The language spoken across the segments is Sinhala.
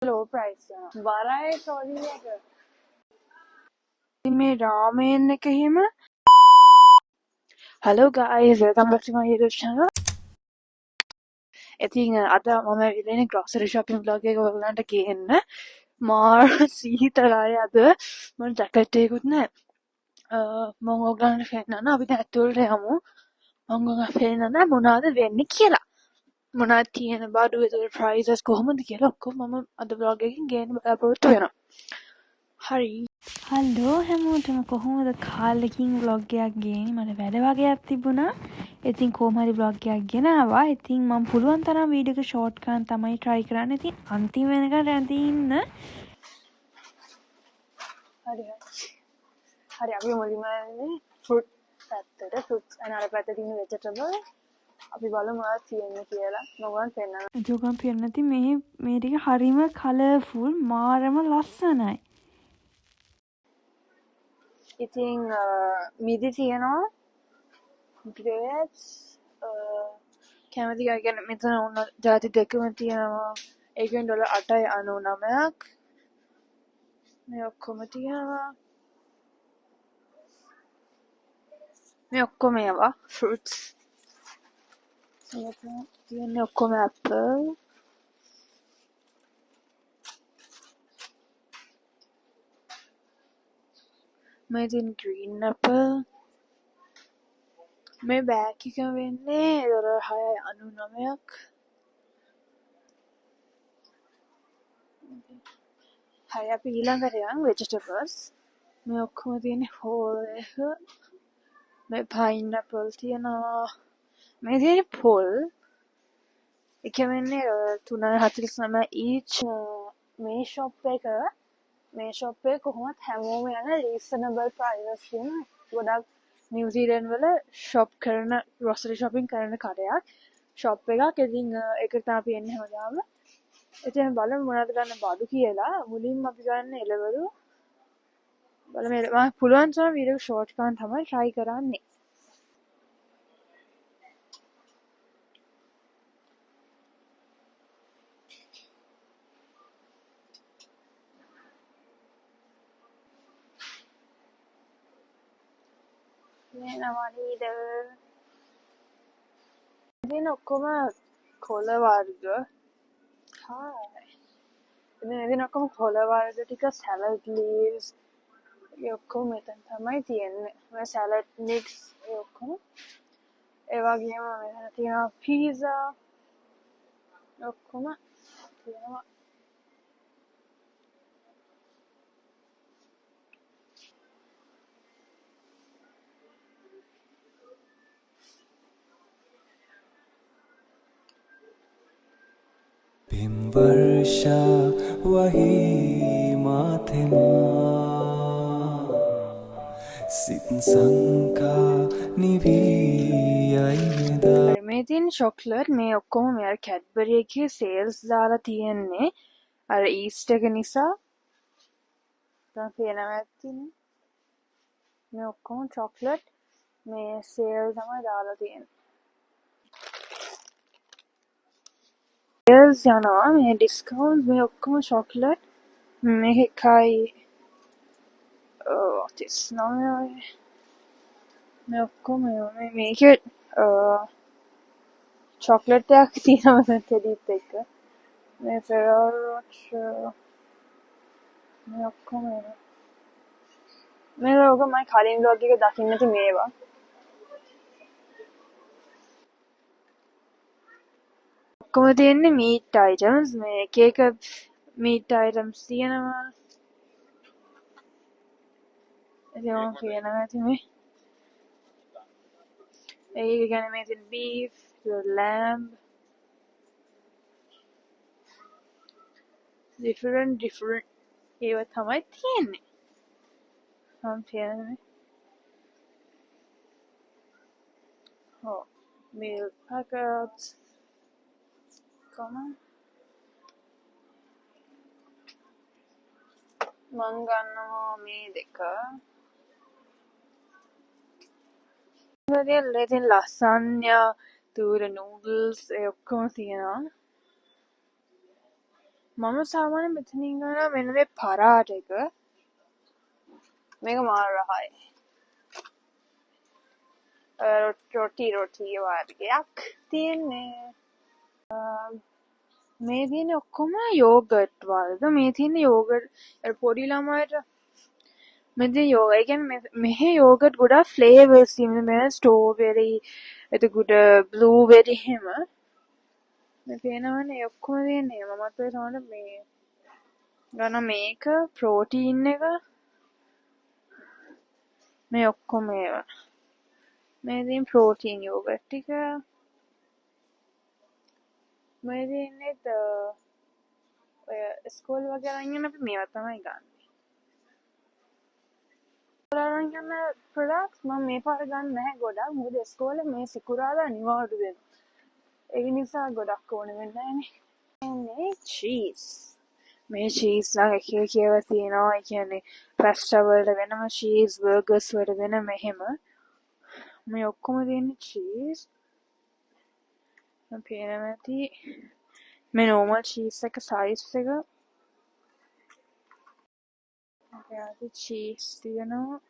low price වරයි සෝලි එක මේ ramen එක එහෙම hello guys welcome back to my YouTube channel ඉතින් අද මම ඉන්නේ grocery shopping vlog එක ඔයගලන්ට ගේන්න මාර සීතලයි අද මම ජැකට් එකකුත් නැහැ මම ඔයගලන්ට පෙන්නන්න අපි දැන් ඇතුළට යමු මම ඔයගලන්ට පෙන්නන්න මොනවද වෙන්නේ කියලා මොනවද තියෙන බඩු ඒතර prices කොහොමද කියලා ඔක්කොම මම අද vlog එකකින් ගේන්න බලාපොරොත්තු වෙනවා හරි හලෝ හැමෝටම කොහොමද කාලෙකින් vlog එකක් ගේන්නේ මට වැඩ වගේක් තිබුණා ඉතින් කොහොම හරි vlog එකක් ගෙනාවා ඉතින් මම පුළුවන් තරම් වීඩියෝ එක ෂෝට් කරන්න තමයි try කරන්නේ ඉතින් අන්තිම වෙනකන් රැඳී ඉන්න හරි අපි මුලින්ම යන්නේ fruit පැත්තට fruits and අර පැත්තේ තියෙන vegetable අපි බලමු මොනවද තියෙන්නේ කියලා මම ඔයගලන්ට පෙන්නන්න ජෝගම් පෙන්නන්න ඉතින් මේ ටික හරිම colourful මාරම ලස්සනයි ඉතින් මිදි තියෙනවා grapes කැමති අය ගැන මෙතන උන ಜಾති දෙකම තියෙනවා ඒකෙන් ඩොලර් 8.99ක් මේ ඔක්කොම තියෙනවා මේ ඔක්කොම ඒවා fruits මෙතන තියෙන්නේ ඔක්කොම apple මේ තියෙන green apple මේ බෑග් එක වෙන්නේ ඩොලර් 6.99ක් හරි අපි ඊළඟට යන් vegetables මේ ඔක්කොම තියෙන්නේ whole එක මේ pineapple තියෙනවා මේ තියෙන්නේ පොල් එක වෙන්නේ 3.49 each මේ shop එක කොහොමද හැමෝම යන reasonable prices තියෙන ගොඩක් නිව්සීලන්ත වල shop කරන grocery shopping කරන කඩයක් shop එකක් ඉතින් ඒකට තමයි අපි එන්නේ හැමදාම ඉතින් බලමු මොනවද ගන්න බඩු කියලා මුලින්ම අපි ගන්න එළවලු බලමු මම පුළුවන් තරම් වීඩියෝ ෂෝට් කරන්න තමයි try කරන්නේ වෙනවා නේද ඉතින් ඔක්කොම කොළ වර්ග ඉතින් ඔක්කොම කොළ වර්ග ටික salad leaves ඒ ඔක්කොම මෙතන තමයි තියෙන්නේ මේ salad mix ඒ ඔක්කොම ඒ වගේම මෙතන තියෙනවා pizza ඔක්කොම තියෙනවා वर्षा वही माथे සිත් සංකා නිවියයිද මේ තියෙන chocolate මේ ඔක්කොම මේ අර Cadbury එකේ sales දාලා තියෙන්නේ අර Easter එක නිසා දැන් පේනවා ඇතිනේ මේ ඔක්කොම chocolate මේ sale තමයි දාලා තියෙන්නේ sales යනවා මේ discount මේ ඔක්කොම chocolate මේක එකයි 39 මේ ඔක්කොම මේකේ chocolate එකක් තියෙනවා මේ teddyත් එක්ක මේ Ferrero Rocher මේ ඔක්කොම මේ ලෝක මම කලින් vlog එක දකින්න නැති මේවා ඔක්කොම තියෙන්නේ meat items මේ එක meat items තියෙනවා ඉතින් මම කියනවා ඇති මේ ඒක ගැන මේ තියෙන beef lamb different ඒවා තමයි තියෙන්නේ මම කියන්නේ milk packets මං ගන්නවා මේ දෙක ඉතින් lasagna තූර noodles ඒ ඔක්කොම තියෙනවා මම සාමාන්‍ය මෙතනින් ගන්නවා මෙන්න මේ පරාට එක. මේක මාර රහයි. රොටි වර්ගයක් තියෙන්නේ. මේ තියෙන ඔක්කොම යෝගට් වර්ග. මේ තියෙන යෝගට් පොඩි ළමයිට මෙතන යෝග. ඒ කියන්නේ මෙහි යෝගට් ගොඩාක් ෆ්ලේවර්ස් තියෙනවා. මේ ස්ට්‍රෝබෙරි, එතකොට බ්ලූබෙරි හැම. මේ පේනවනේ ඔක්කොම තියෙන්නේ. මමත් ඔය සමහර මේ ගන්න මේක ප්‍රෝටීන් එක මේ ඔක්කොම ඒවා. මේ තියෙන ප්‍රෝටීන් යෝගට් ටික. මේ තියෙන්නේ ඔය ස්කෝල් වගේ අරන් යන අපි මේවා තමයි ගන්න. අරන් යන ප්‍රොඩක්ට්ස් මම මේ පාර ගන්න නැහැ ගොඩක්. මොකද ස්කෝලේ මේ සිකුරාදා අනිවාර්ය වෙනවා. ඒ නිසා ගොඩක් ඕන වෙන්නේ නැහැ නේ. මේ චීස්. මේ චීස් නම් එක එක ඒවා තියෙනවා. ඒ කියන්නේ පැස්ටා වලට වෙනම චීස්, බර්ගර්ස් වලට වෙනම එහෙම. මේ ඔක්කොම තියෙන්නේ චීස්. මම පේනවා ඇති මේ normal චීස් එක සයිස් එක. අපේ චීස් තියෙනවා.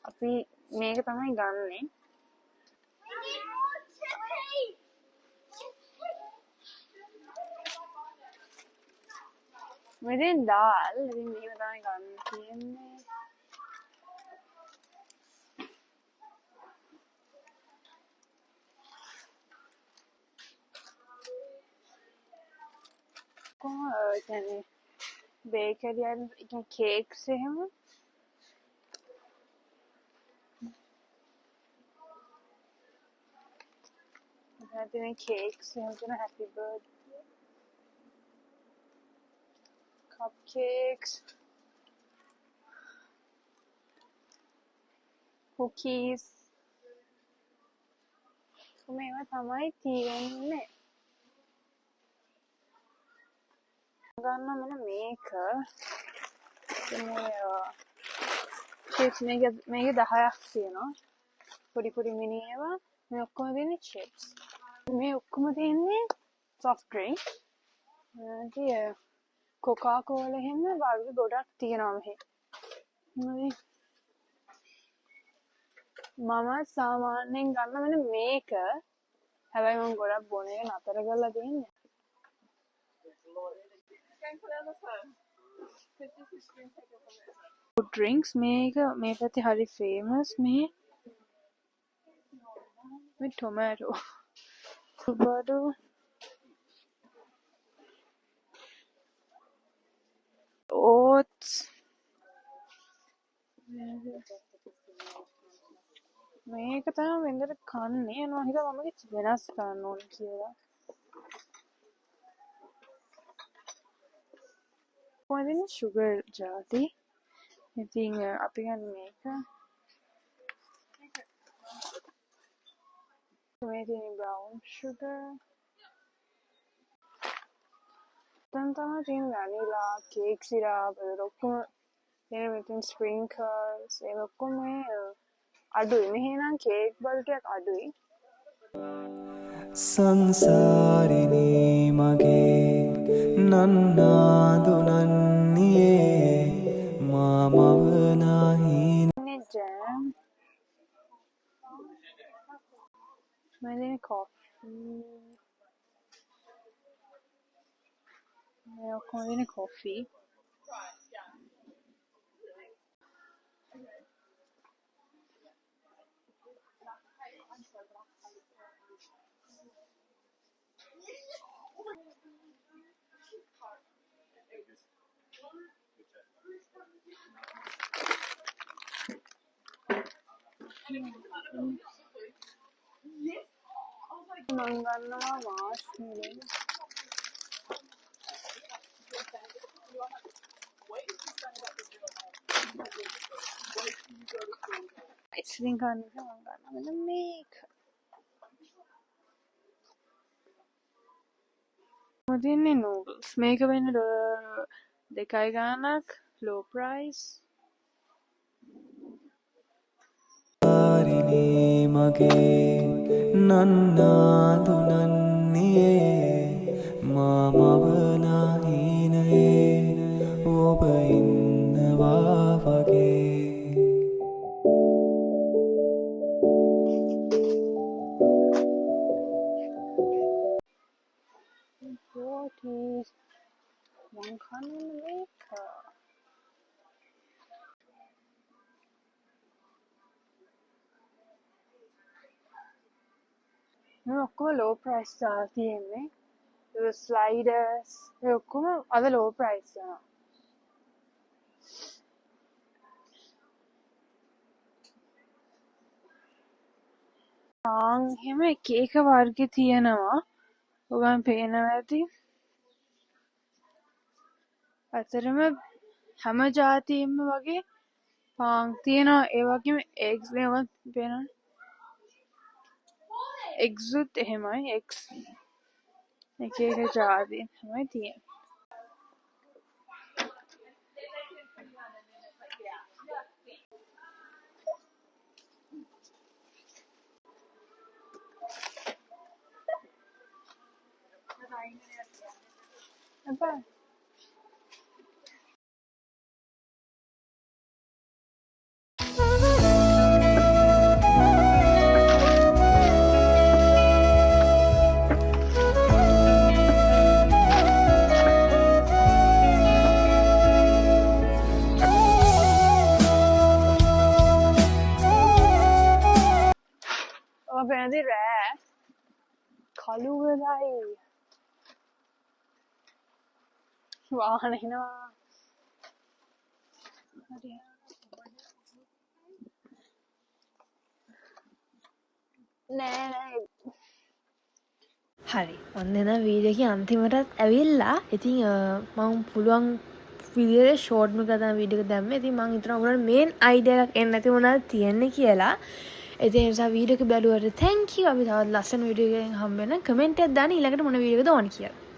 අපි මේක තමයි ගන්නෙ. මෙතෙන් දාල් ඉතින් මේක තමයි ගන්න තියෙන්නේ. කොහොමද කියන්නේ බේකරි අර කේක්ස් එහෙම මේ cakes එහෙම තියෙන happy birthday cupcakes cookies මේවා තමයි තියෙන්නේ. ගන්න මෙන්න මේක chips මේක 10ක් තියෙනවා. පොඩි මිනි ඒවා මේ ඔක්කොම තියෙන්නේ chips. මේ ඔක්කොම තියෙන්නේ soft drink. කොකා කෝලා එහෙම වර්ග ගොඩක් තියෙනවා මෙහි. මම සාමාන්‍යයෙන් ගන්න මෙන්න මේක. හැබැයි මම ගොඩක් බොන එක නතර කරලා තියෙන්නේ. ඩ්‍රින්ක්ස් මේක මේ පැත්තේ හරි ෆේමස් මේ टोमेटो बड़ो ओट्स මේක තමයි වෙන්දට කන්නේ යනවා හිතා මම වෙනස් කරන්න ඕන කියලා. කොහෙන්ද sugar ಜಾති ඉතින් අපි ගන්න මේක මේ තියෙන brown sugar දැන් තමයි තියෙන vanilla cake syrup ඔක්කොම එහෙම මෙතන sprinkles ඒ ඔක්කොම අඩුයි. මෙහි නම් කේක් වල ටිකක් අඩුයි. සංසාරිනේ මගේ නන්නාදුනන්නියේ මාමව නැහැ jam मैंने coffee मैंने coffee मंगाना माश मिले आइसक्रीम खाने का मंगाना मैंने मेक मुझे ने नूडल्स मेक मैंने දෙකයි ගානක් low price මගේ නන්නාදුනන්නේ මාමවනාහිනයේ ඔබ ඉන්නවා වගේ මං කන්නේ මේක. මේ ඔක්කොම low price දාලා තියෙන්නේ. ඒ sliders ඒ ඔක්කොම අද low price යනවා. එහෙම එක එක වර්ග තියෙනවා. ඔයගොල්ලන් පේනවා ඇති. අතරම හැම જાතියෙම වගේ පාන් තියෙනවා. ඒ වගේම eggs ඒවත් පේනවා. eggs උත් එහෙමයි. eggs එක එක જાති තමයි තියෙන්නේ. අපා ඔබ පේනදී රෑ කළු වෙලයි වාහන එනවා. හරි. නෑ හරි ඔන්න එන වීඩියෝ එකේ අන්තිමටත් ඇවිල්ලා. ඉතින් මම පුළුවන් විදියට ෂෝට් එකක් ගන්න වීඩියෝ එක දැම්මේ. ඉතින් මම හිතනවා ඔයාලට මේන් අයිඩියා එකක් එන්න නැති මොනවද තියෙන්නේ කියලා. ඒ නිසා වීඩියෝ එක බැලුවට thank you. අපි තවත් ලස්සන වීඩියෝ එකකින් හම්බ වෙන කමෙන්ට් එකක් දාන්න ඊළඟට මොන වීඩියෝ එකද ඕන කියලා.